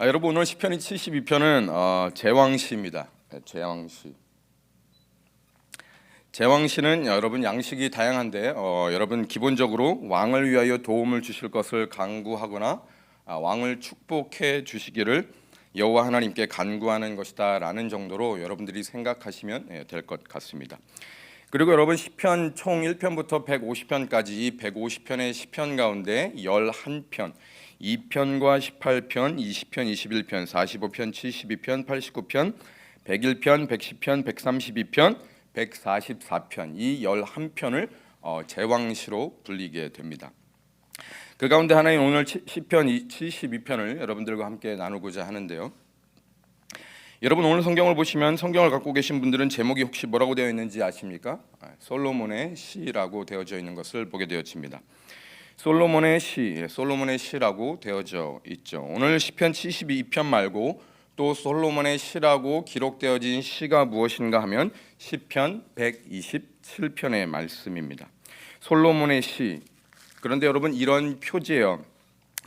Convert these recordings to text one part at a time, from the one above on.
여러분 오늘 시편이 72편은 제왕시입니다. 제왕시. 제왕시는 여러분 양식이 다양한데 여러분 기본적으로 왕을 위하여 도움을 주실 것을 간구하거나 왕을 축복해 주시기를 여호와 하나님께 간구하는 것이다라는 정도로 여러분들이 생각하시면 될 것 같습니다. 그리고 여러분 시편 총 1편부터 150편까지 이 150편의 시편 가운데 11편 2편과 18편, 20편, 21편, 45편, 72편, 89편, 101편, 110편, 132편, 144편 이 11편을 제왕시로 불리게 됩니다. 그 가운데 하나인 오늘 시편 72편을 여러분들과 함께 나누고자 하는데요. 여러분 오늘 성경을 보시면 성경을 갖고 계신 분들은 제목이 혹시 뭐라고 되어 있는지 아십니까? 솔로몬의 시라고 되어져 있는 것을 보게 되어집니다. 솔로몬의 시, 솔로몬의 시라고 되어져 있죠. 오늘 시편 72편 말고 또 솔로몬의 시라고 기록되어진 시가 무엇인가 하면 시편 127편의 말씀입니다. 솔로몬의 시. 그런데 여러분 이런 표제요.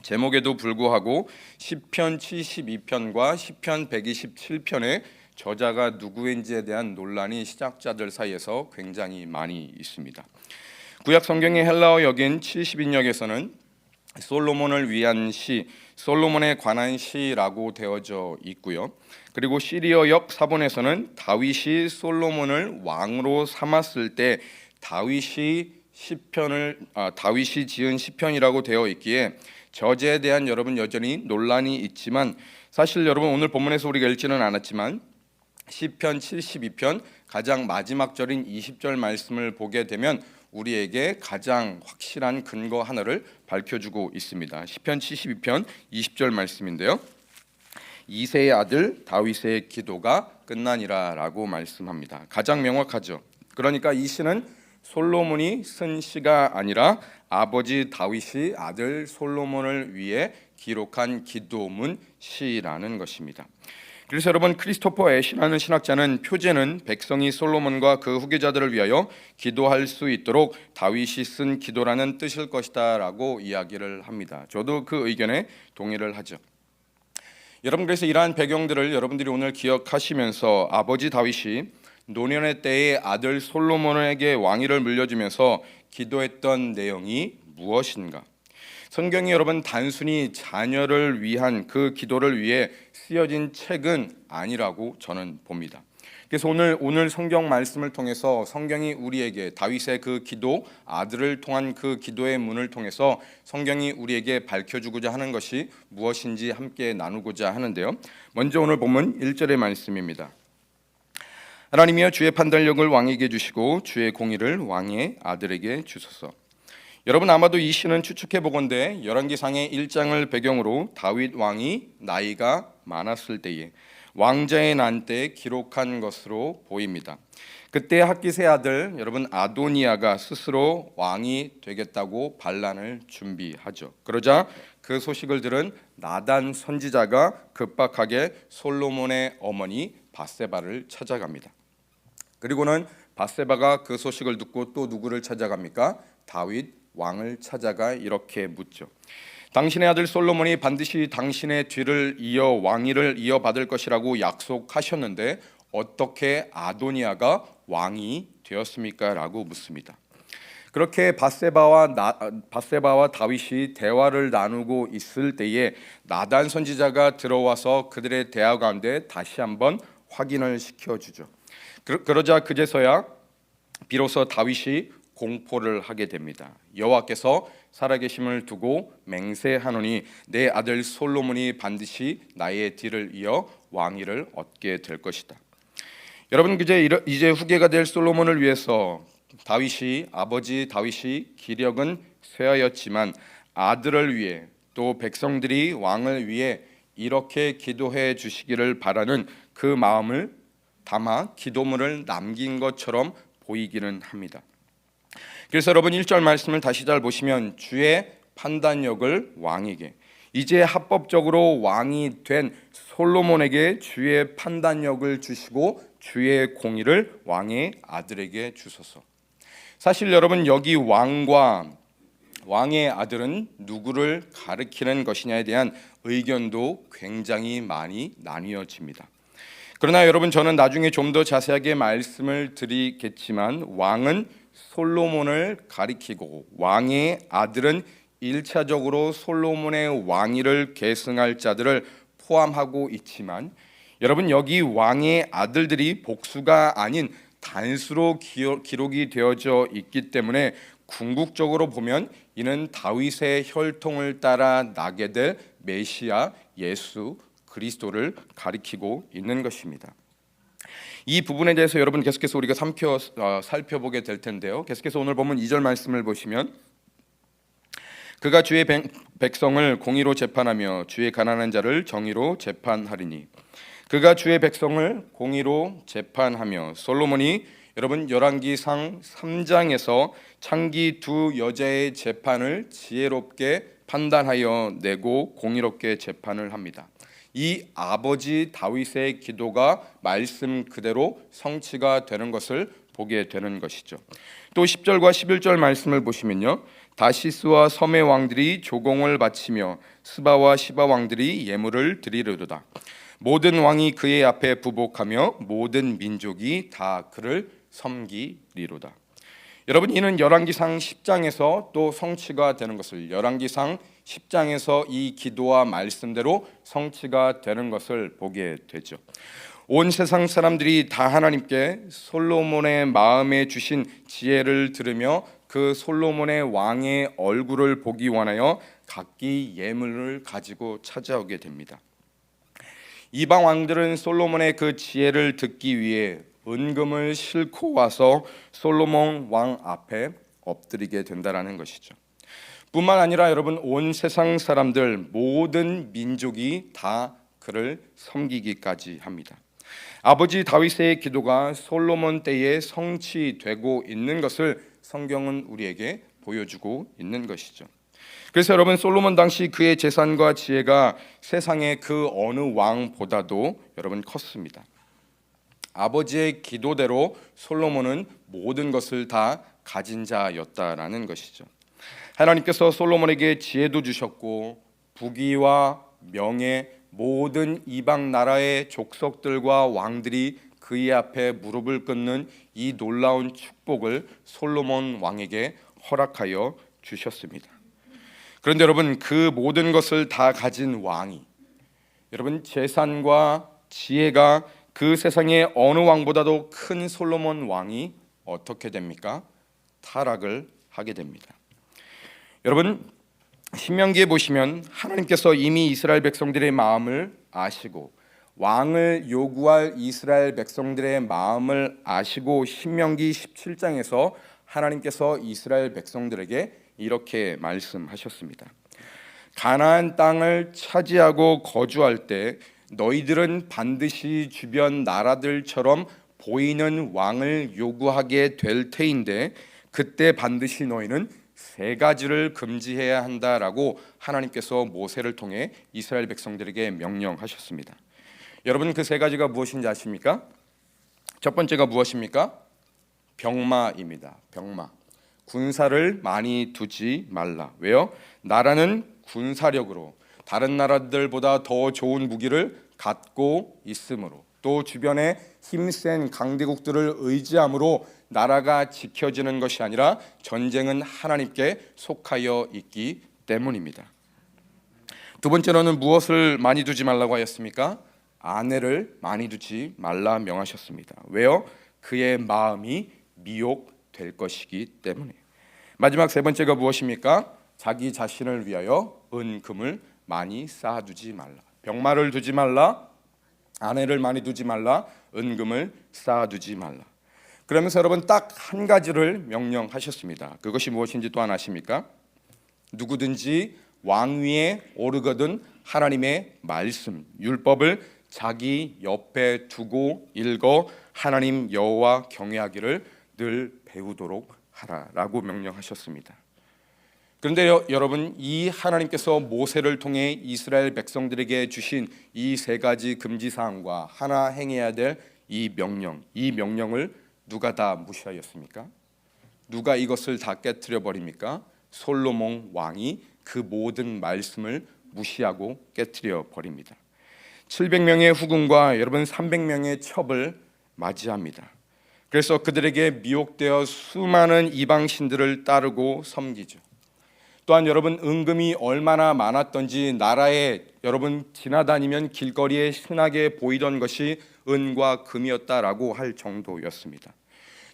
제목에도 불구하고 시편 72편과 시편 127편의 저자가 누구인지에 대한 논란이 신학자들 사이에서 굉장히 많이 있습니다. 구약 성경의 헬라어 역인 70인역에서는 솔로몬을 위한 시, 솔로몬에 관한 시라고 되어져 있고요. 그리고 시리어 역 사본에서는 다윗이 솔로몬을 왕으로 삼았을 때 다윗이 지은 시편이라고 되어 있기에 저제에 대한 여러분 여전히 논란이 있지만 사실 여러분 오늘 본문에서 우리가 읽지는 않았지만 시편 72편 가장 마지막 절인 20절 말씀을 보게 되면 우리에게 가장 확실한 근거 하나를 밝혀주고 있습니다. 시편 72편 20절 말씀인데요. 이새의 아들 다윗의 기도가 끝나니라 라고 말씀합니다. 가장 명확하죠. 그러니까 이 시는 솔로몬이 쓴 시가 아니라 아버지 다윗이 아들 솔로몬을 위해 기록한 기도문 시라는 것입니다. 그래서 여러분 크리스토퍼 애시라는 신학자는 표제는 백성이 솔로몬과 그 후계자들을 위하여 기도할 수 있도록 다윗이 쓴 기도라는 뜻일 것이다 라고 이야기를 합니다. 저도 그 의견에 동의를 하죠. 여러분 그래서 이러한 배경들을 여러분들이 오늘 기억하시면서 아버지 다윗이 노년의 때에 아들 솔로몬에게 왕위를 물려주면서 기도했던 내용이 무엇인가? 성경이 여러분 단순히 자녀를 위한 그 기도를 위해 쓰여진 책은 아니라고 저는 봅니다. 그래서 오늘 성경 말씀을 통해서 성경이 우리에게 다윗의 그 기도, 아들을 통한 그 기도의 문을 통해서 성경이 우리에게 밝혀주고자 하는 것이 무엇인지 함께 나누고자 하는데요. 먼저 오늘 본문 1절의 말씀입니다. 하나님이여 주의 판단력을 왕에게 주시고 주의 공의를 왕의 아들에게 주소서. 여러분 아마도 이 시는 추측해 보건대 열왕기상의 1장을 배경으로 다윗 왕이 나이가 많았을 때에 왕자의 난 때에 기록한 것으로 보입니다. 그때 핫깃의 아들 여러분 아도니아가 스스로 왕이 되겠다고 반란을 준비하죠. 그러자 그 소식을 들은 나단 선지자가 급박하게 솔로몬의 어머니 밧세바를 찾아갑니다. 그리고는 밧세바가 그 소식을 듣고 또 누구를 찾아갑니까? 다윗 왕을 찾아가 이렇게 묻죠. 당신의 아들 솔로몬이 반드시 당신의 뒤를 이어 왕위를 이어받을 것이라고 약속하셨는데 어떻게 아도니아가 왕이 되었습니까? 라고 묻습니다. 그렇게 밧세바와 다윗이 대화를 나누고 있을 때에 나단 선지자가 들어와서 그들의 대화 가운데 다시 한번 확인을 시켜주죠. 그러자 그제서야 비로소 다윗이 공포를 하게 됩니다. 여호와께서 살아계심을 두고 맹세하노니 내 아들 솔로몬이 반드시 나의 뒤를 이어 왕위를 얻게 될 것이다. 여러분 이제 후계가 될 솔로몬을 위해서 아버지 다윗이 기력은 쇠하였지만 아들을 위해 또 백성들이 왕을 위해 이렇게 기도해 주시기를 바라는 그 마음을 담아 기도문을 남긴 것처럼 보이기는 합니다. 그래서 여러분 1절 말씀을 다시 잘 보시면 주의 판단력을 왕에게, 이제 합법적으로 왕이 된 솔로몬에게 주의 판단력을 주시고 주의 공의를 왕의 아들에게 주소서. 사실 여러분 여기 왕과 왕의 아들은 누구를 가리키는 것이냐에 대한 의견도 굉장히 많이 나뉘어집니다. 그러나 여러분, 저는 나중에 좀 더 자세하게 말씀을 드리겠지만 왕은 솔로몬을 가리키고 왕의 아들은 1차적으로 솔로몬의 왕위를 계승할 자들을 포함하고 있지만, 여러분, 여기 왕의 아들들이 복수가 아닌 단수로 기록이 되어져 있기 때문에 궁극적으로 보면 이는 다윗의 혈통을 따라 나게 될 메시아 예수 그리스도를 가리키고 있는 것입니다. 이 부분에 대해서 여러분 계속해서 우리가 살펴보게 될 텐데요. 계속해서 오늘 보면 2절 말씀을 보시면, 그가 주의 백성을 공의로 재판하며 주의 가난한 자를 정의로 재판하리니. 그가 주의 백성을 공의로 재판하며, 솔로몬이 여러분 열왕기상 3장에서 창기 두 여자의 재판을 지혜롭게 판단하여 내고 공의롭게 재판을 합니다. 이 아버지 다윗의 기도가 말씀 그대로 성취가 되는 것을 보게 되는 것이죠. 또 10절과 11절 말씀을 보시면요, 다시스와 섬의 왕들이 조공을 바치며 스바와 시바 왕들이 예물을 드리려도다. 모든 왕이 그의 앞에 부복하며 모든 민족이 다 그를 섬기리로다. 여러분, 이는 열왕기상 10장에서 또 성취가 되는 것을, 열왕기상 10장에서 이 기도와 말씀대로 성취가 되는 것을 보게 되죠. 온 세상 사람들이 다 하나님께 솔로몬의 마음에 주신 지혜를 들으며 그 솔로몬의 왕의 얼굴을 보기 원하여 각기 예물을 가지고 찾아오게 됩니다. 이방 왕들은 솔로몬의 그 지혜를 듣기 위해 은금을 싣고 와서 솔로몬 왕 앞에 엎드리게 된다라는 것이죠. 뿐만 아니라 여러분, 온 세상 사람들 모든 민족이 다 그를 섬기기까지 합니다. 아버지 다윗의 기도가 솔로몬 때에 성취되고 있는 것을 성경은 우리에게 보여주고 있는 것이죠. 그래서 여러분, 솔로몬 당시 그의 재산과 지혜가 세상의 그 어느 왕보다도 여러분 컸습니다. 아버지의 기도대로 솔로몬은 모든 것을 다 가진 자였다라는 것이죠. 하나님께서 솔로몬에게 지혜도 주셨고 부귀와 명예, 모든 이방 나라의 족속들과 왕들이 그의 앞에 무릎을 꿇는 이 놀라운 축복을 솔로몬 왕에게 허락하여 주셨습니다. 그런데 여러분, 그 모든 것을 다 가진 왕이, 여러분, 재산과 지혜가 그 세상의 어느 왕보다도 큰 솔로몬 왕이 어떻게 됩니까? 타락을 하게 됩니다. 여러분, 신명기에 보시면 하나님께서 이미 이스라엘 백성들의 마음을 아시고 왕을 요구할 이스라엘 백성들의 마음을 아시고 신명기 17장에서 하나님께서 이스라엘 백성들에게 이렇게 말씀하셨습니다. 가나안 땅을 차지하고 거주할 때 너희들은 반드시 주변 나라들처럼 보이는 왕을 요구하게 될 테인데 그때 반드시 너희는 세 가지를 금지해야 한다라고 하나님께서 모세를 통해 이스라엘 백성들에게 명령하셨습니다. 여러분, 그 세 가지가 무엇인지 아십니까? 첫 번째가 무엇입니까? 병마입니다. 병마. 군사를 많이 두지 말라. 왜요? 나라는 군사력으로 다른 나라들보다 더 좋은 무기를 갖고 있으므로, 또 주변에 힘센 강대국들을 의지함으로 나라가 지켜지는 것이 아니라 전쟁은 하나님께 속하여 있기 때문입니다. 두 번째로는 무엇을 많이 두지 말라고 하였습니까? 아내를 많이 두지 말라 명하셨습니다. 왜요? 그의 마음이 미혹될 것이기 때문에. 마지막 세 번째가 무엇입니까? 자기 자신을 위하여 은금을 많이 쌓아두지 말라. 병마를 두지 말라, 아내를 많이 두지 말라, 은금을 쌓아두지 말라. 그러면서 여러분, 딱 한 가지를 명령하셨습니다. 그것이 무엇인지 또한 아십니까? 누구든지 왕위에 오르거든 하나님의 말씀, 율법을 자기 옆에 두고 읽어 하나님 여호와 경외하기를 늘 배우도록 하라라고 명령하셨습니다. 그런데 여러분, 이 하나님께서 모세를 통해 이스라엘 백성들에게 주신 이 세 가지 금지사항과 하나 행해야 될 이 명령을 누가 다 무시하였습니까? 누가 이것을 다 깨트려 버립니까? 솔로몬 왕이 그 모든 말씀을 무시하고 깨뜨려 버립니다. 700명의 후궁과 여러분 300명의 첩을 맞이합니다. 그래서 그들에게 미혹되어 수많은 이방신들을 따르고 섬기죠. 또한 여러분 은금이 얼마나 많았던지 나라에 여러분 지나다니면 길거리에 흔하게 보이던 것이 은과 금이었다라고 할 정도였습니다.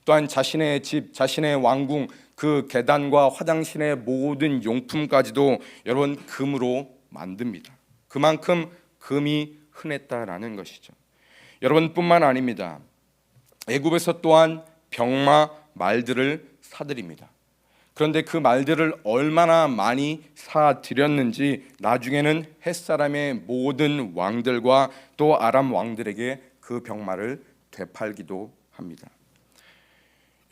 또한 자신의 집, 자신의 왕궁, 그 계단과 화장실의 모든 용품까지도 여러분 금으로 만듭니다. 그만큼 금이 흔했다라는 것이죠. 여러분뿐만 아닙니다. 애굽에서 또한 병마 말들을 사들입니다. 그런데 그 말들을 얼마나 많이 사들였는지 나중에는 햇사람의 모든 왕들과 또 아람 왕들에게 그 병마를 되팔기도 합니다.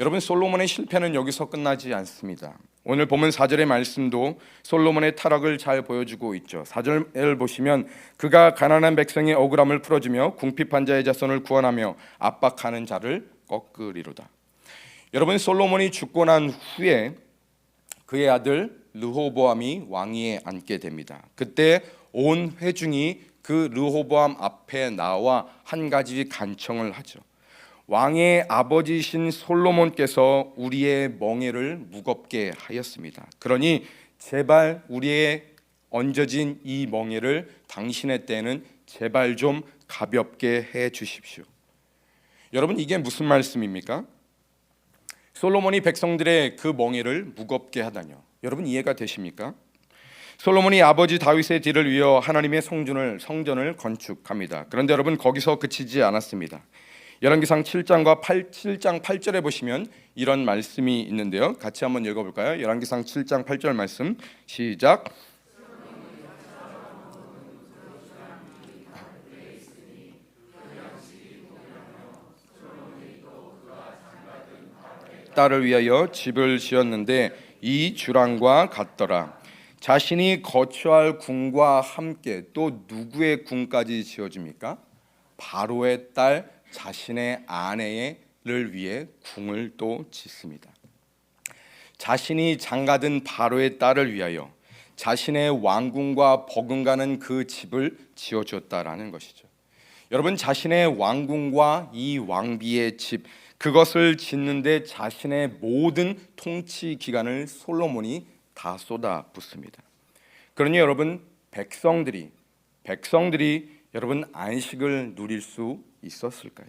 여러분, 솔로몬의 실패는 여기서 끝나지 않습니다. 오늘 보면 4절의 말씀도 솔로몬의 타락을 잘 보여주고 있죠. 4절을 보시면 그가 가난한 백성의 억울함을 풀어주며 궁핍한 자의 자손을 구원하며 압박하는 자를 꺾으리로다. 여러분, 솔로몬이 죽고 난 후에 그의 아들 르호보암이 왕위에 앉게 됩니다. 그때 온 회중이 그 르호보암 앞에 나와 한 가지 간청을 하죠. 왕의 아버지신 솔로몬께서 우리의 멍에를 무겁게 하였습니다. 그러니 제발 우리의 얹어진 이 멍에를 당신의 때는 제발 좀 가볍게 해 주십시오. 여러분, 이게 무슨 말씀입니까? 솔로몬이 백성들의 그 멍에를 무겁게 하다뇨. 여러분, 이해가 되십니까? 솔로몬이 아버지 다윗의 뒤를 이어 하나님의 성전을 건축합니다. 그런데 여러분, 거기서 그치지 않았습니다. 열왕기상 7장 8절에 보시면 이런 말씀이 있는데요. 같이 한번 읽어볼까요? 열왕기상 7장 8절 말씀 시작. 딸을 위하여 집을 지었는데 이 주랑과 같더라. 자신이 거처할 궁과 함께 또 누구의 궁까지 지어줍니까? 바로의 딸 자신의 아내를 위해 궁을 또 짓습니다. 자신이 장가든 바로의 딸을 위하여 자신의 왕궁과 버금가는 그 집을 지어줬다라는 것이죠. 여러분, 자신의 왕궁과 이 왕비의 집, 그것을 짓는데 자신의 모든 통치 기간을 솔로몬이 다 쏟아붓습니다. 그러니 여러분, 백성들이 여러분 안식을 누릴 수 있었을까요?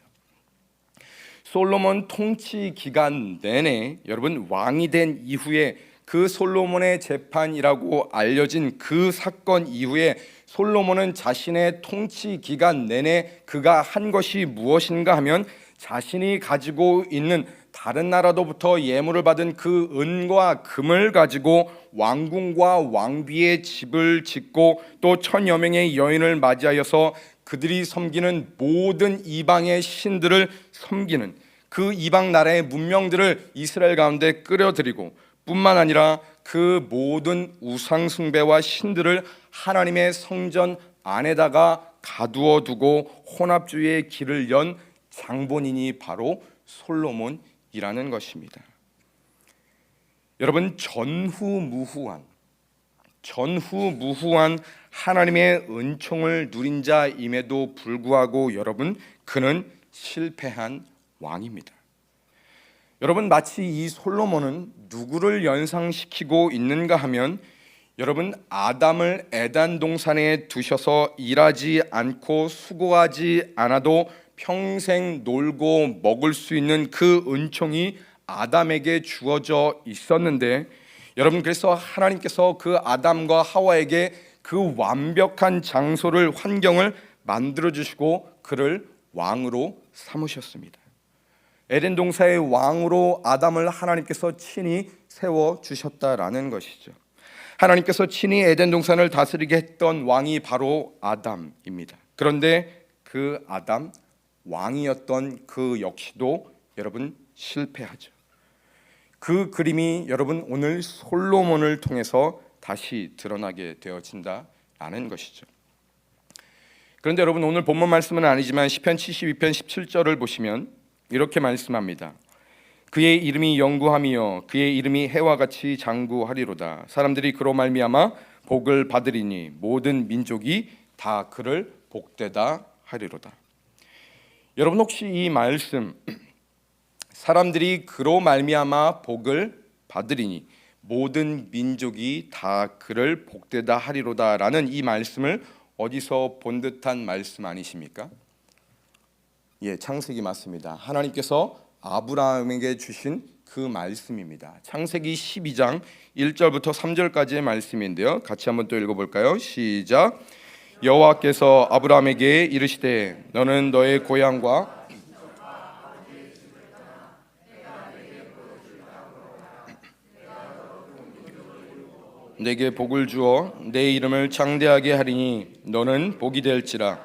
솔로몬 통치 기간 내내 여러분 왕이 된 이후에 그 솔로몬의 재판이라고 알려진 그 사건 이후에 솔로몬은 자신의 통치 기간 내내 그가 한 것이 무엇인가 하면 자신이 가지고 있는 다른 나라로부터 예물을 받은 그 은과 금을 가지고 왕궁과 왕비의 집을 짓고 또 1000여 명의 여인을 맞이하여서 그들이 섬기는 모든 이방의 신들을 섬기는 그 이방 나라의 문명들을 이스라엘 가운데 끌어들이고 뿐만 아니라 그 모든 우상 숭배와 신들을 하나님의 성전 안에다가 가두어 두고 혼합주의의 길을 연 장본인이 바로 솔로몬이라는 것입니다. 여러분, 전후무후한 하나님의 은총을 누린 자임에도 불구하고 여러분, 그는 실패한 왕입니다. 여러분, 마치 이 솔로몬은 누구를 연상시키고 있는가 하면 여러분, 아담을 에덴 동산에 두셔서 일하지 않고 수고하지 않아도 평생 놀고 먹을 수 있는 그 은총이 아담에게 주어져 있었는데 여러분, 그래서 하나님께서 그 아담과 하와에게 그 완벽한 장소를 환경을 만들어 주시고 그를 왕으로 삼으셨습니다. 에덴 동산의 왕으로 아담을 하나님께서 친히 세워 주셨다라는 것이죠. 하나님께서 친히 에덴 동산을 다스리게 했던 왕이 바로 아담입니다. 그런데 그 아담 왕이었던 그 역시도 여러분 실패하죠. 그 그림이 여러분 오늘 솔로몬을 통해서 다시 드러나게 되어진다라는 것이죠. 그런데 여러분, 오늘 본문 말씀은 아니지만 시편 72편 17절을 보시면 이렇게 말씀합니다. 그의 이름이 영구함이요 그의 이름이 해와 같이 장구하리로다. 사람들이 그로 말미암아 복을 받으리니 모든 민족이 다 그를 복되다 하리로다. 여러분 혹시 이 말씀 사람들이 그로 말미암아 복을 받으리니 모든 민족이 다 그를 복되다 하리로다라는 이 말씀을 어디서 본 듯한 말씀 아니십니까? 예, 창세기 맞습니다. 하나님께서 아브라함에게 주신 그 말씀입니다. 창세기 12장 1절부터 3절까지의 말씀인데요. 같이 한번 또 읽어볼까요? 시작. 여호와께서 아브라함에게 이르시되 너는 너의 고향과 내게 복을 주어 내 이름을 창대하게 하리니 너는 복이 될지라.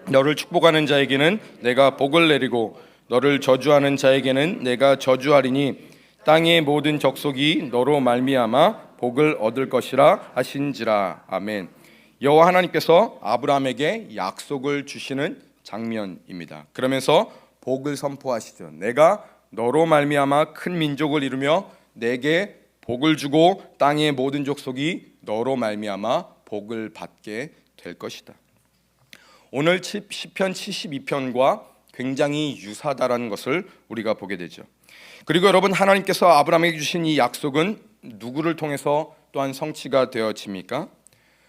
너를 축복하는 자에게는 내가 복을 내리고 너를 저주하는 자에게는 내가 저주하리니 땅의 모든 족속이 너로 말미암아 복을 얻을 것이라 하신지라. 아멘. 여호와 하나님께서 아브라함에게 약속을 주시는 장면입니다. 그러면서 복을 선포하시죠. 내가 너로 말미암아 큰 민족을 이루며 내게 복을 주고 땅의 모든 족속이 너로 말미암아 복을 받게 될 것이다. 오늘 시편 72편과 굉장히 유사하다라는 것을 우리가 보게 되죠. 그리고 여러분 하나님께서 아브라함에게 주신 이 약속은 누구를 통해서 또한 성취가 되어집니까?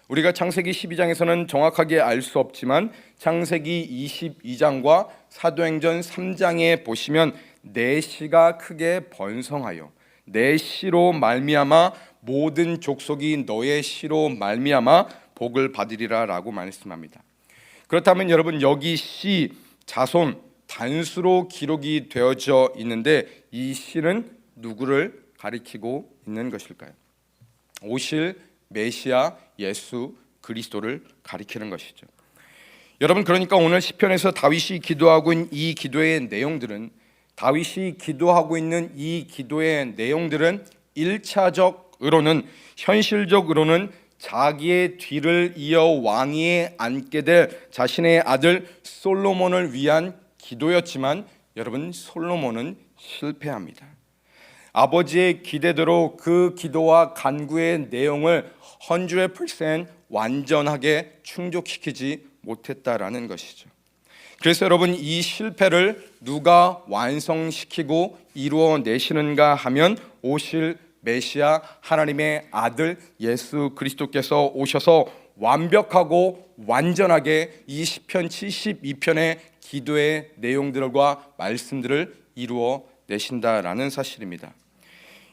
우리가 창세기 12장에서는 정확하게 알 수 없지만 창세기 22장과 사도행전 3장에 보시면 내 씨가 크게 번성하여 내 씨로 말미암아 모든 족속이 너의 씨로 말미암아 복을 받으리라라고 말씀합니다. 그렇다면 여러분 여기 씨, 자손 단수로 기록이 되어져 있는데 이 씨는 누구를 가리키고 있는 것일까요? 오실 메시아 예수 그리스도를 가리키는 것이죠. 여러분 그러니까 오늘 시편에서 다윗이 기도하고 있는 이 기도의 내용들은 다윗이 기도하고 있는 이 기도의 내용들은 1차적으로는 현실적으로는 자기의 뒤를 이어 왕위에 앉게 될 자신의 아들 솔로몬을 위한 기도였지만 여러분 솔로몬은 실패합니다. 아버지의 기대대로 그 기도와 간구의 내용을 100% 완전하게 충족시키지 못했다라는 것이죠. 그래서 여러분 이 실패를 누가 완성시키고 이루어내시는가 하면 오실 메시아 하나님의 아들 예수 그리스도께서 오셔서 완벽하고 완전하게 이 시편 72편의 기도의 내용들과 말씀들을 이루어내신다라는 사실입니다.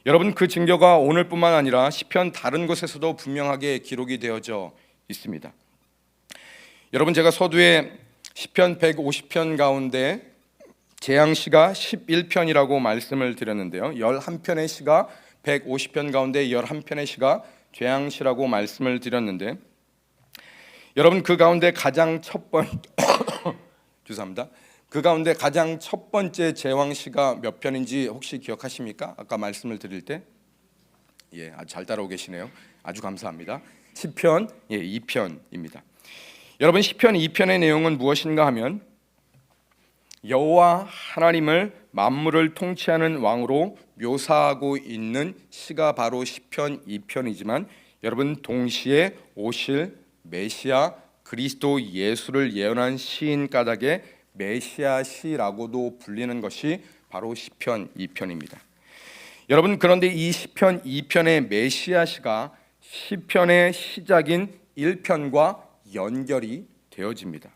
여러분 그 증거가 오늘뿐만 아니라 시편 다른 곳에서도 분명하게 기록이 되어져 있습니다. 여러분 제가 서두에 시편 150편 가운데 재앙시가 11편이라고 말씀을 드렸는데요. 11편의 시가 150편 가운데 11편의 시가 재앙시라고 말씀을 드렸는데 여러분 그 가운데 가장 죄송합니다. 그 가운데 가장 첫 번째 제왕시가 몇 편인지 혹시 기억하십니까? 아까 말씀을 드릴 때 아주 잘 따라오고 계시네요. 아주 감사합니다. 시편 2편입니다. 여러분 시편 2편의 내용은 무엇인가 하면 여호와 하나님을 만물을 통치하는 왕으로 묘사하고 있는 시가 바로 시편 2편이지만 여러분 동시에 오실 메시아 그리스도 예수를 예언한 시인 까닭에 메시아 시라고도 불리는 것이 바로 시편 2편입니다. 여러분 그런데 이 시편 2편의 메시아 시가 시편의 시작인 1편과 연결이 되어집니다.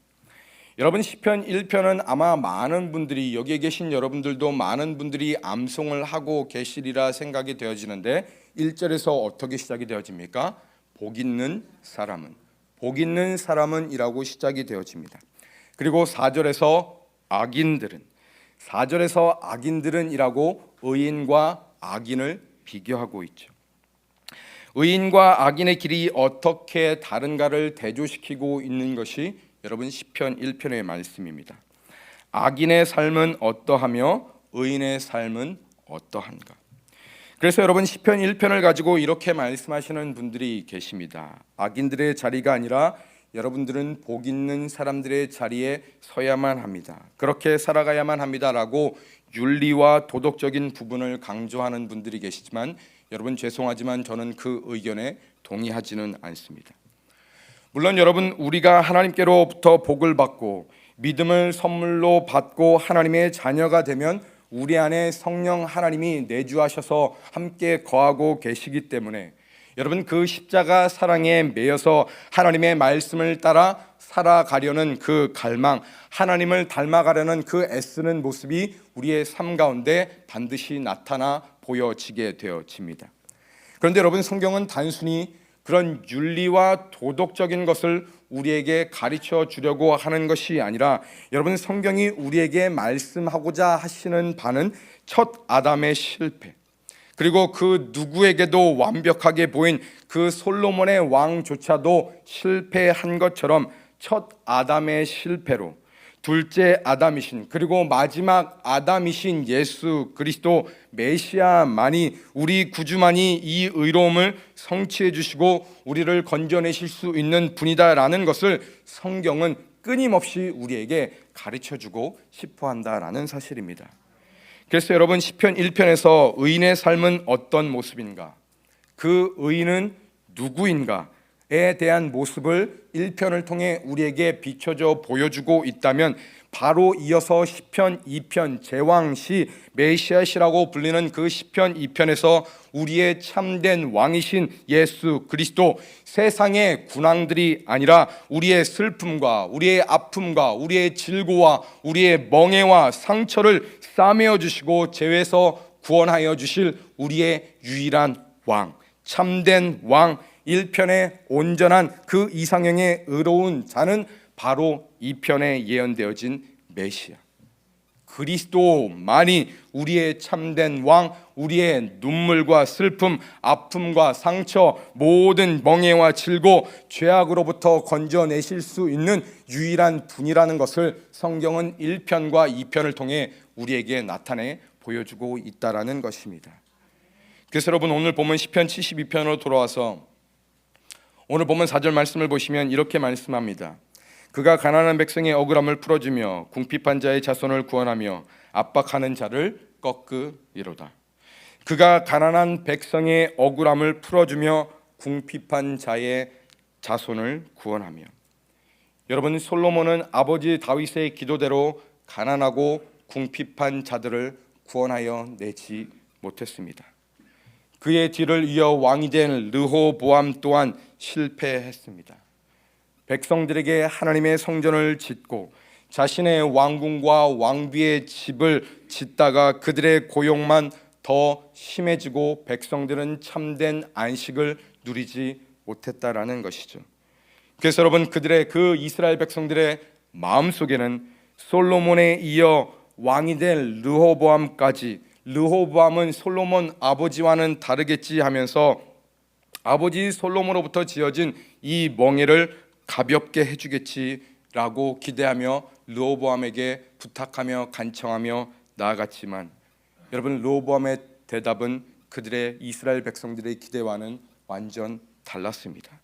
여러분 시편 1편은 아마 많은 분들이 여기에 계신 여러분들도 많은 분들이 암송을 하고 계시리라 생각이 되어지는데 1절에서 어떻게 시작이 되어집니까? 복 있는 사람은 이라고 시작이 되어집니다. 그리고 4절에서 악인들은 이라고 의인과 악인을 비교하고 있죠. 의인과 악인의 길이 어떻게 다른가를 대조시키고 있는 것이 여러분 시편 1편의 말씀입니다. 악인의 삶은 어떠하며 의인의 삶은 어떠한가. 그래서 여러분 시편 1편을 가지고 이렇게 말씀하시는 분들이 계십니다. 악인들의 자리가 아니라 여러분들은 복 있는 사람들의 자리에 서야만 합니다. 그렇게 살아가야만 합니다라고 윤리와 도덕적인 부분을 강조하는 분들이 계시지만 여러분 죄송하지만 저는 그 의견에 동의하지는 않습니다. 물론 여러분 우리가 하나님께로부터 복을 받고 믿음을 선물로 받고 하나님의 자녀가 되면 우리 안에 성령 하나님이 내주하셔서 함께 거하고 계시기 때문에 여러분 그 십자가 사랑에 매여서 하나님의 말씀을 따라 살아가려는 그 갈망, 하나님을 닮아가려는 그 애쓰는 모습이 우리의 삶 가운데 반드시 나타나 보여지게 되어집니다. 그런데 여러분 성경은 단순히 그런 윤리와 도덕적인 것을 우리에게 가르쳐 주려고 하는 것이 아니라 여러분 성경이 우리에게 말씀하고자 하시는 바는 첫 아담의 실패, 그리고 그 누구에게도 완벽하게 보인 그 솔로몬의 왕조차도 실패한 것처럼 첫 아담의 실패로 둘째 아담이신 그리고 마지막 아담이신 예수 그리스도 메시아만이 우리 구주만이 이 의로움을 성취해 주시고 우리를 건져내실 수 있는 분이다라는 것을 성경은 끊임없이 우리에게 가르쳐주고 싶어한다라는 사실입니다. 그래서 여러분 시편 1편에서 의인의 삶은 어떤 모습인가, 그 의인은 누구인가 에 대한 모습을 1편을 통해 우리에게 비춰져 보여주고 있다면 바로 이어서 시편 2편 제왕시 메시아시라고 불리는 그 시편 2편에서 우리의 참된 왕이신 예수 그리스도 세상의 군왕들이 아니라 우리의 슬픔과 우리의 아픔과 우리의 질고와 우리의 멍에와 상처를 싸매어 주시고 죄에서 구원하여 주실 우리의 유일한 왕, 참된 왕 1편의 온전한 그 이상형의 의로운 자는 바로 2편에 예언되어진 메시아 그리스도만이 우리의 참된 왕, 우리의 눈물과 슬픔, 아픔과 상처, 모든 멍에와 질고 죄악으로부터 건져내실 수 있는 유일한 분이라는 것을 성경은 1편과 2편을 통해 우리에게 나타내 보여주고 있다라는 것입니다. 그래서 여러분 오늘 보면 시편 72편으로 돌아와서 오늘 보면 4절 말씀을 보시면 이렇게 말씀합니다. 그가 가난한 백성의 억울함을 풀어주며 궁핍한 자의 자손을 구원하며 압박하는 자를 꺾으리로다. 그가 가난한 백성의 억울함을 풀어주며 궁핍한 자의 자손을 구원하며. 여러분 솔로몬은 아버지 다윗의 기도대로 가난하고 궁핍한 자들을 구원하여 내지 못했습니다. 그의 뒤를 이어 왕이 된 르호보암 또한 실패했습니다. 백성들에게 하나님의 성전을 짓고 자신의 왕궁과 왕비의 집을 짓다가 그들의 고용만 더 심해지고 백성들은 참된 안식을 누리지 못했다라는 것이죠. 그래서 여러분 그들의 그 이스라엘 백성들의 마음속에는 솔로몬에 이어 왕이 된 르호보암까지, 르호보암은 솔로몬 아버지와는 다르겠지 하면서 아버지 솔로몬으로부터 지어진 이 멍에를 가볍게 해주겠지라고 기대하며 르호보암에게 부탁하며 간청하며 나아갔지만 여러분 르호보암의 대답은 그들의 이스라엘 백성들의 기대와는 완전 달랐습니다.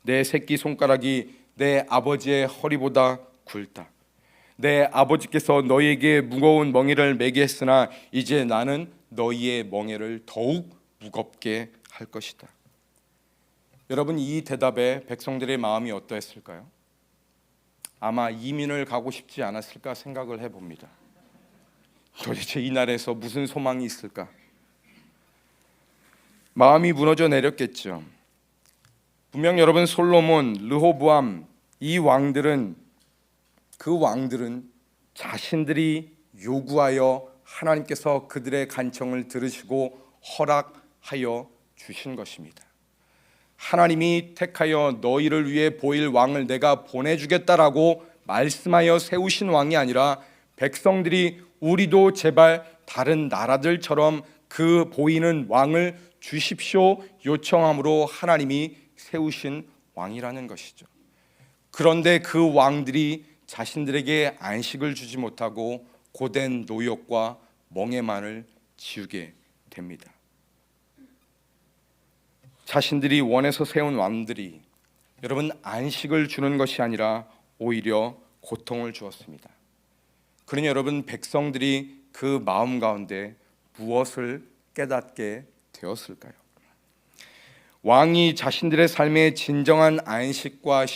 내 새끼 손가락이 내 아버지의 허리보다 굵다. 내 아버지께서 너희에게 무거운 멍에를 매게 했으나 이제 나는 너희의 멍에를 더욱 무겁게 할 것이다. 여러분 이 대답에 백성들의 마음이 어떠했을까요? 아마 이민을 가고 싶지 않았을까 생각을 해봅니다. 도대체 이 나라에서 무슨 소망이 있을까? 마음이 무너져 내렸겠죠. 분명 여러분 솔로몬, 르호보암 이 왕들은 자신들이 요구하여 하나님께서 그들의 간청을 들으시고 허락하여 주신 것입니다. 하나님이 택하여 너희를 위해 보일 왕을 내가 보내주겠다라고 말씀하여 세우신 왕이 아니라 백성들이 우리도 제발 다른 나라들처럼 그 보이는 왕을 주십시오 요청함으로 하나님이 세우신 왕이라는 것이죠. 그런데 그 왕들이 자신들에게 안식을 주지 못하고 고된 노역과 멍에만을 지우게 됩니다. 자신들이 원해서 세운 왕들이 여러분, 안식을 주는 것이 아니라 오히려 고통을 주었습니다. 그러니 여러분, 백성들이 그 마음 가운데 무엇을 깨닫게 되었을까요? 왕이 자신들의 삶의 진정한 안식과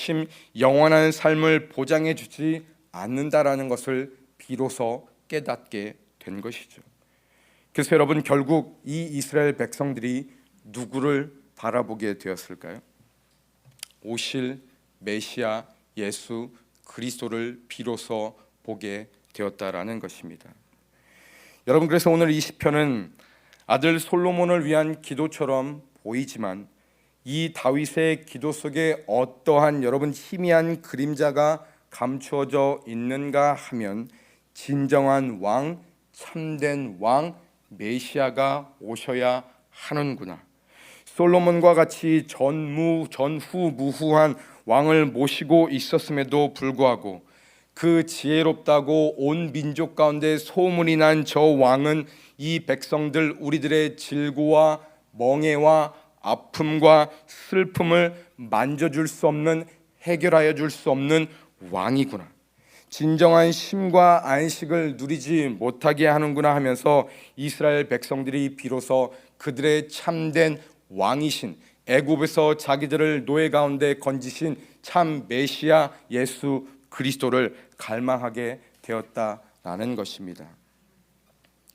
영원한 삶을 보장해 주지 않는다라는 것을 비로소 깨닫게 된 것이죠. 그래서 여러분, 결국 이 이스라엘 백성들이 누구를 바라보게 되었을까요? 오실 메시아 예수 그리스도를 비로소 보게 되었다라는 것입니다. 여러분, 그래서 오늘 이 시편은 아들 솔로몬을 위한 기도처럼 보이지만 이 다윗의 기도 속에 어떠한 여러분 희미한 그림자가 감추어져 있는가 하면 진정한 왕, 참된 왕 메시아가 오셔야 하는구나. 솔로몬과 같이 전후무후한 왕을 모시고 있었음에도 불구하고 그 지혜롭다고 온 민족 가운데 소문이 난 저 왕은 이 백성들 우리들의 질고와 멍해와 아픔과 슬픔을 만져줄 수 없는, 해결하여 줄 수 없는 왕이구나. 진정한 쉼과 안식을 누리지 못하게 하는구나 하면서 이스라엘 백성들이 비로소 그들의 참된 왕이신, 애굽에서 자기들을 노예 가운데 건지신 참 메시아 예수 그리스도를 갈망하게 되었다라는 것입니다.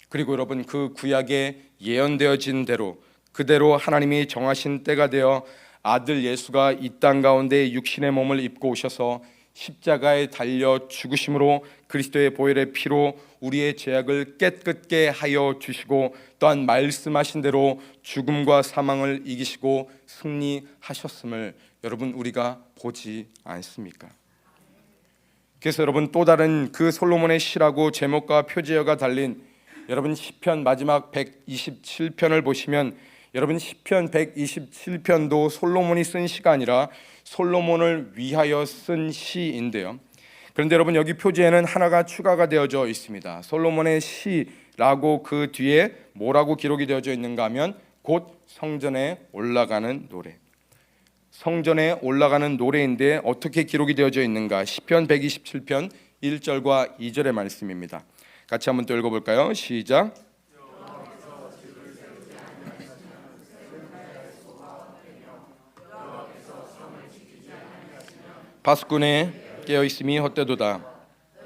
그리고 여러분, 그 구약에 예언되어진 대로 그대로 하나님이 정하신 때가 되어 아들 예수가 이 땅 가운데 육신의 몸을 입고 오셔서 십자가에 달려 죽으심으로 그리스도의 보혈의 피로 우리의 죄악을 깨끗게 하여 주시고 또한 말씀하신 대로 죽음과 사망을 이기시고 승리하셨음을 여러분 우리가 보지 않습니까? 그래서 여러분, 또 다른 그 솔로몬의 시라고 제목과 표제어가 달린 여러분 시편 마지막 127편을 보시면 여러분 시편 127편도 솔로몬이 쓴 시가 아니라 솔로몬을 위하여 쓴 시인데요. 그런데 여러분, 여기 표지에는 하나가 추가가 되어져 있습니다. 솔로몬의 시라고 그 뒤에 뭐라고 기록이 되어져 있는가 하면 곧 성전에 올라가는 노래. 성전에 올라가는 노래인데 어떻게 기록이 되어져 있는가? 시편 127편 1절과 2절의 말씀입니다. 같이 한번 또 읽어볼까요? 시작. 파수꾼에 깨어있음이 헛되도다.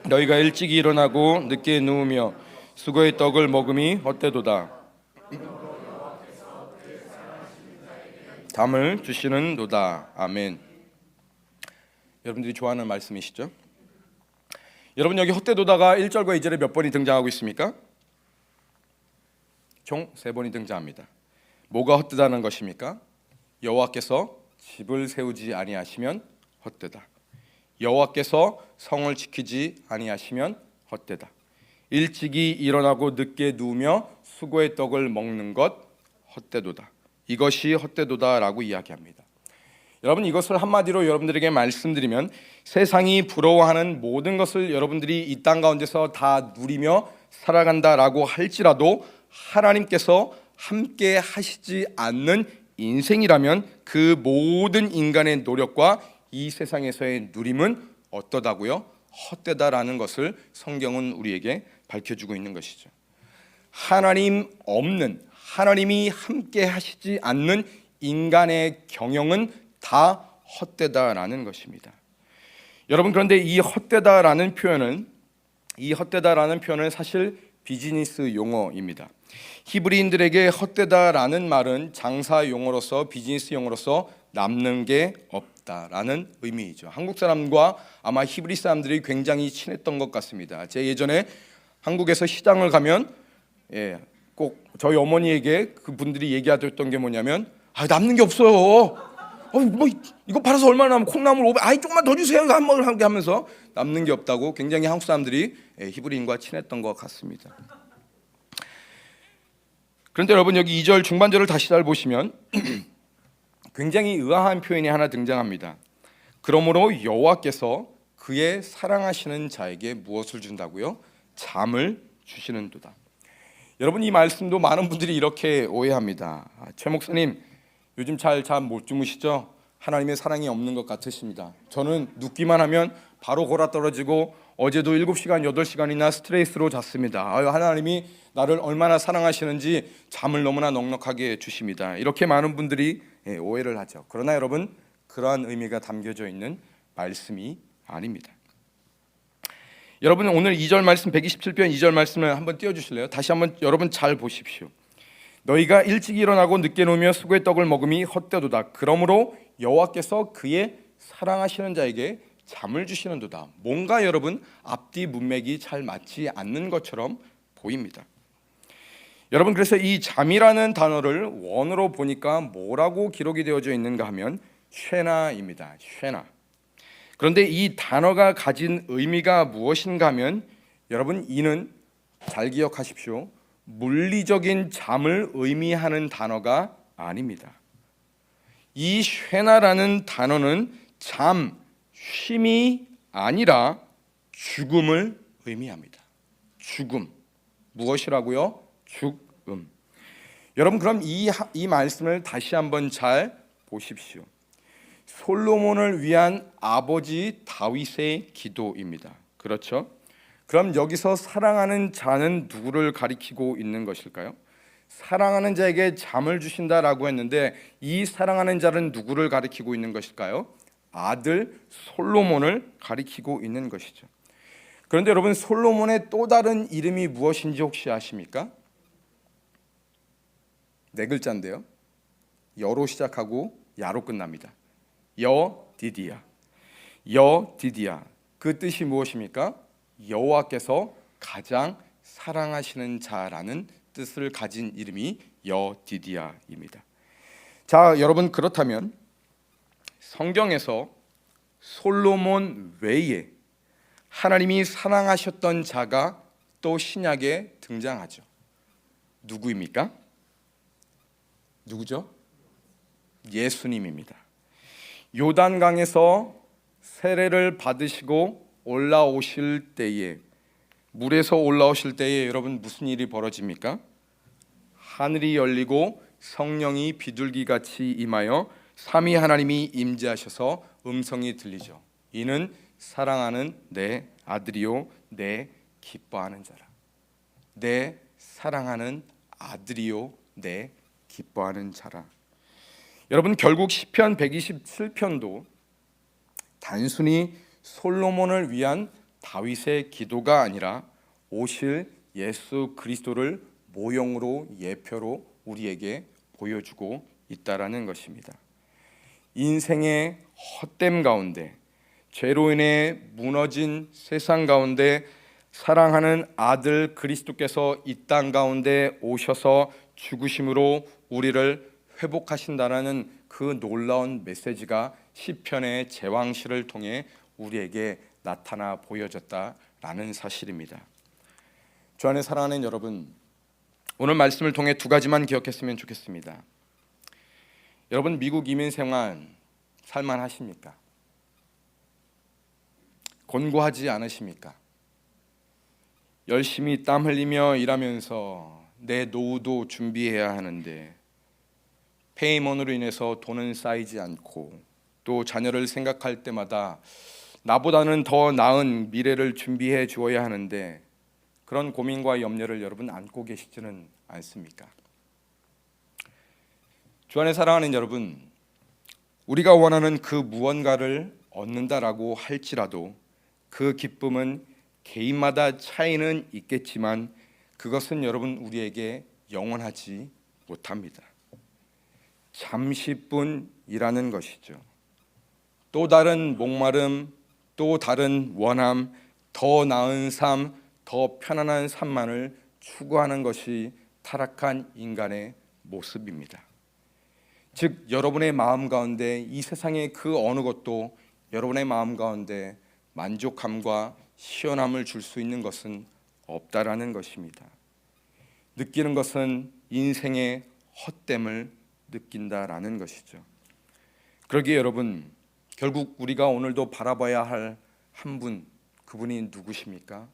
너희가 일찍이 일어나고 늦게 누우며 수고의 떡을 먹음이 헛되도다. 담을 주시는 도다. 아멘. 여러분들이 좋아하는 말씀이시죠? 여러분, 여기 헛되도다가 1절과 2절에 몇 번이 등장하고 있습니까? 총 3번이 등장합니다. 뭐가 헛되다는 것입니까? 여호와께서 집을 세우지 아니하시면 헛되다. 여호와께서 성을 지키지 아니하시면 헛되다. 일찍이 일어나고 늦게 누우며 수고의 떡을 먹는 것 헛되도다. 이것이 헛되도다라고 이야기합니다. 여러분, 이것을 한마디로 여러분들에게 말씀드리면 세상이 부러워하는 모든 것을 여러분들이 이 땅 가운데서 다 누리며 살아간다라고 할지라도 하나님께서 함께 하시지 않는 인생이라면 그 모든 인간의 노력과 이 세상에서의 누림은 어떠다고요? 헛되다라는 것을 성경은 우리에게 밝혀주고 있는 것이죠. 하나님 없는, 하나님이 함께 하시지 않는 인간의 경영은 다 헛되다라는 것입니다. 여러분, 그런데 이 헛되다라는 표현은 사실 비즈니스 용어입니다. 히브리인들에게 헛되다라는 말은 장사 용어로서, 비즈니스 용어로서 남는 게 없다라는 의미이죠. 한국 사람과 아마 히브리 사람들이 굉장히 친했던 것 같습니다. 제 예전에 한국에서 시장을 가면 꼭 저희 어머니에게 그분들이 얘기하셨던 게 뭐냐면 남는 게 없어요. 뭐 이거 팔아서 얼마나 남으면 콩나물 500, 조금만 더 주세요. 한번 하게 하면서 남는 게 없다고 굉장히 한국 사람들이 히브리인과 친했던 것 같습니다. 그런데 여러분, 여기 2절 중반절을 다시 잘 보시면 굉장히 의아한 표현이 하나 등장합니다. 그러므로 여호와께서 그의 사랑하시는 자에게 무엇을 준다고요? 잠을 주시는도다. 여러분, 이 말씀도 많은 분들이 이렇게 오해합니다. 최 목사님, 요즘 잘 잠 못 주무시죠? 하나님의 사랑이 없는 것 같으십니다. 저는 눕기만 하면 바로 골아떨어지고 어제도 7시간, 8시간이나 스트레스로 잤습니다. 하나님이 나를 얼마나 사랑하시는지 잠을 너무나 넉넉하게 주십니다. 이렇게 많은 분들이 오해를 하죠. 그러나 여러분, 그러한 의미가 담겨져 있는 말씀이 아닙니다. 여러분, 오늘 2절 말씀 127편 2절 말씀을 한번 띄워주실래요? 다시 한번 여러분 잘 보십시오. 너희가 일찍 일어나고 늦게 누우며 수고의 떡을 먹음이 헛되도다. 그러므로 여호와께서 그의 사랑하시는 자에게 잠을 주시는도다. 뭔가 여러분 앞뒤 문맥이 잘 맞지 않는 것처럼 보입니다. 여러분, 그래서 이 잠이라는 단어를 원어로 보니까 뭐라고 기록이 되어져 있는가 하면 쉐나입니다. 쉐나. 그런데 이 단어가 가진 의미가 무엇인가 하면 여러분, 이는 잘 기억하십시오. 물리적인 잠을 의미하는 단어가 아닙니다. 이 쉐나라는 단어는 잠, 쉼이 아니라 죽음을 의미합니다. 죽음. 무엇이라고요? 죽음. 여러분, 그럼 이 말씀을 다시 한번 잘 보십시오. 솔로몬을 위한 아버지 다윗의 기도입니다. 그렇죠? 그럼 여기서 사랑하는 자는 누구를 가리키고 있는 것일까요? 사랑하는 자에게 잠을 주신다라고 했는데 이 사랑하는 자는 누구를 가리키고 있는 것일까요? 아들 솔로몬을 가리키고 있는 것이죠. 그런데 여러분, 솔로몬의 또 다른 이름이 무엇인지 혹시 아십니까? 네 글자인데요. 여로 시작하고 야로 끝납니다. 여디디야. 여디디야. 그 뜻이 무엇입니까? 여호와께서 가장 사랑하시는 자라는 뜻을 가진 이름이 여디디야입니다. 자, 여러분, 그렇다면 성경에서 솔로몬 외에 하나님이 사랑하셨던 자가 또 신약에 등장하죠. 누구입니까? 누구죠? 예수님입니다. 요단강에서 세례를 받으시고 올라오실 때에, 물에서 올라오실 때에 여러분 무슨 일이 벌어집니까? 하늘이 열리고 성령이 비둘기같이 임하여 삼위 하나님이 임재하셔서 음성이 들리죠. 이는 사랑하는 내 아들이요 내 기뻐하는 자라. 내 사랑하는 아들이요 내 기뻐하는 자라. 여러분, 결국 시편 127편도 단순히 솔로몬을 위한 다윗의 기도가 아니라 오실 예수 그리스도를 모형으로 예표로 우리에게 보여주고 있다라는 것입니다. 인생의 헛됨 가운데, 죄로 인해 무너진 세상 가운데 사랑하는 아들 그리스도께서 이 땅 가운데 오셔서 죽으심으로 우리를 회복하신다라는 그 놀라운 메시지가 시편의 제왕시를 통해 우리에게 나타나 보여졌다라는 사실입니다. 주 안에 사랑하는 여러분, 오늘 말씀을 통해 두 가지만 기억했으면 좋겠습니다. 여러분, 미국 이민 생활 살만하십니까? 곤고하지 않으십니까? 열심히 땀 흘리며 일하면서 내 노후도 준비해야 하는데 페이먼으로 인해서 돈은 쌓이지 않고 또 자녀를 생각할 때마다 나보다는 더 나은 미래를 준비해 주어야 하는데 그런 고민과 염려를 여러분 안고 계시지는 않습니까? 주 안에 사랑하는 여러분, 우리가 원하는 그 무언가를 얻는다라고 할지라도 그 기쁨은 개인마다 차이는 있겠지만 그것은 여러분 우리에게 영원하지 못합니다. 잠시뿐이라는 것이죠. 또 다른 목마름, 또 다른 원함, 더 나은 삶, 더 편안한 삶만을 추구하는 것이 타락한 인간의 모습입니다. 즉, 여러분의 마음 가운데 이 세상의 그 어느 것도 여러분의 마음 가운데 만족함과 시원함을 줄 수 있는 것은 없다라는 것입니다. 느끼는 것은 인생의 헛됨을 느낀다라는 것이죠. 그러기에 여러분, 결국 우리가 오늘도 바라봐야 할 한 분, 그분이 누구십니까?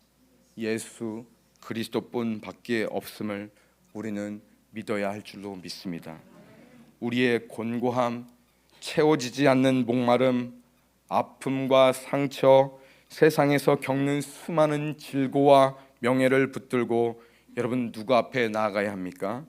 예수 그리스도뿐 밖에 없음을 우리는 믿어야 할 줄로 믿습니다. 우리의 곤고함, 채워지지 않는 목마름, 아픔과 상처, 세상에서 겪는 수많은 질고와 명예를 붙들고 여러분 누구 앞에 나아가야 합니까?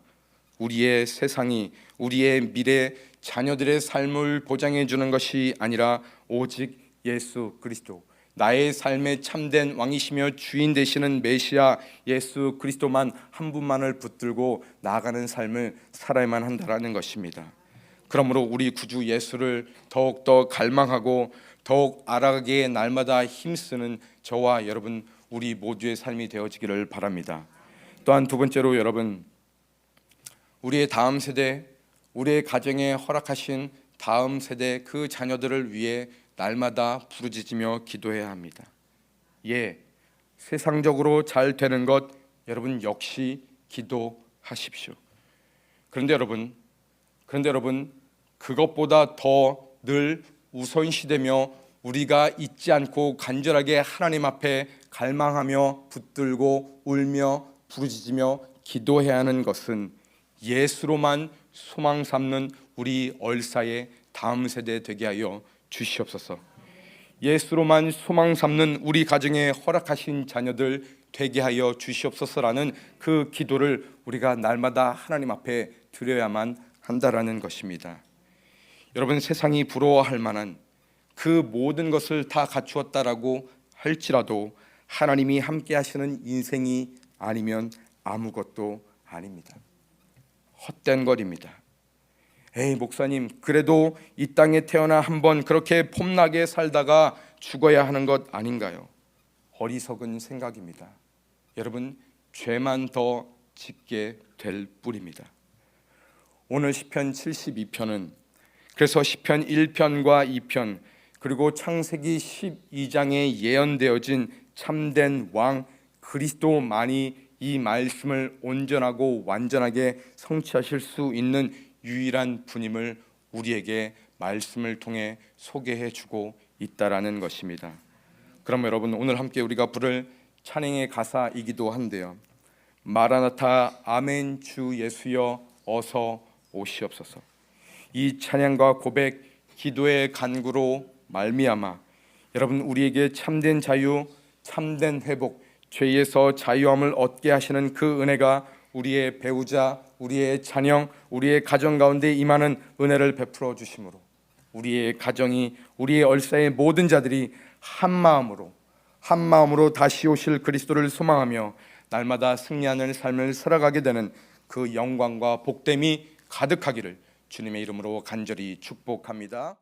우리의 세상이, 우리의 미래, 자녀들의 삶을 보장해 주는 것이 아니라 오직 예수 그리스도, 나의 삶의 참된 왕이시며 주인 되시는 메시아 예수 그리스도만 한 분만을 붙들고 나아가는 삶을 살아야만 한다라는 것입니다. 그러므로 우리 구주 예수를 더욱더 갈망하고 더욱 알아가기에 날마다 힘쓰는 저와 여러분 우리 모두의 삶이 되어지기를 바랍니다. 또한 두 번째로 여러분, 우리의 다음 세대, 우리의 가정에 허락하신 다음 세대 그 자녀들을 위해 날마다 부르짖으며 기도해야 합니다. 세상적으로 잘 되는 것 여러분 역시 기도하십시오. 그런데 여러분 그것보다 더 늘 우선시되며 우리가 잊지 않고 간절하게 하나님 앞에 갈망하며 붙들고 울며 부르짖으며 기도해야 하는 것은 예수로만 소망 삼는 우리 얼사의 다음 세대 되게 하여 주시옵소서. 예수로만 소망 삼는 우리 가정에 허락하신 자녀들 되게 하여 주시옵소서라는 그 기도를 우리가 날마다 하나님 앞에 드려야만 한다라는 것입니다. 여러분, 세상이 부러워할 만한 그 모든 것을 다 갖추었다라고 할지라도 하나님이 함께 하시는 인생이 아니면 아무것도 아닙니다. 헛된 것입니다. 목사님, 그래도 이 땅에 태어나 한번 그렇게 폼나게 살다가 죽어야 하는 것 아닌가요? 어리석은 생각입니다. 여러분, 죄만 더 짓게 될 뿐입니다. 오늘 시편 72편은 그래서 시편 1편과 2편 그리고 창세기 12장에 예언되어진 참된 왕 그리스도만이 이 말씀을 온전하고 완전하게 성취하실 수 있는 유일한 분임을 우리에게 말씀을 통해 소개해 주고 있다라는 것입니다. 그럼 여러분, 오늘 함께 우리가 부를 찬양의 가사이기도 한데요, 마라나타 아멘 주 예수여 어서 오시옵소서. 이 찬양과 고백, 기도의 간구로 말미암아 여러분 우리에게 참된 자유, 참된 회복, 죄에서 자유함을 얻게 하시는 그 은혜가 우리의 배우자, 우리의 자녀, 우리의 가정 가운데 임하는 은혜를 베풀어 주심으로 우리의 가정이, 우리의 얼사의 모든 자들이 한 마음으로 다시 오실 그리스도를 소망하며 날마다 승리하는 삶을 살아가게 되는 그 영광과 복됨이 가득하기를 주님의 이름으로 간절히 축복합니다.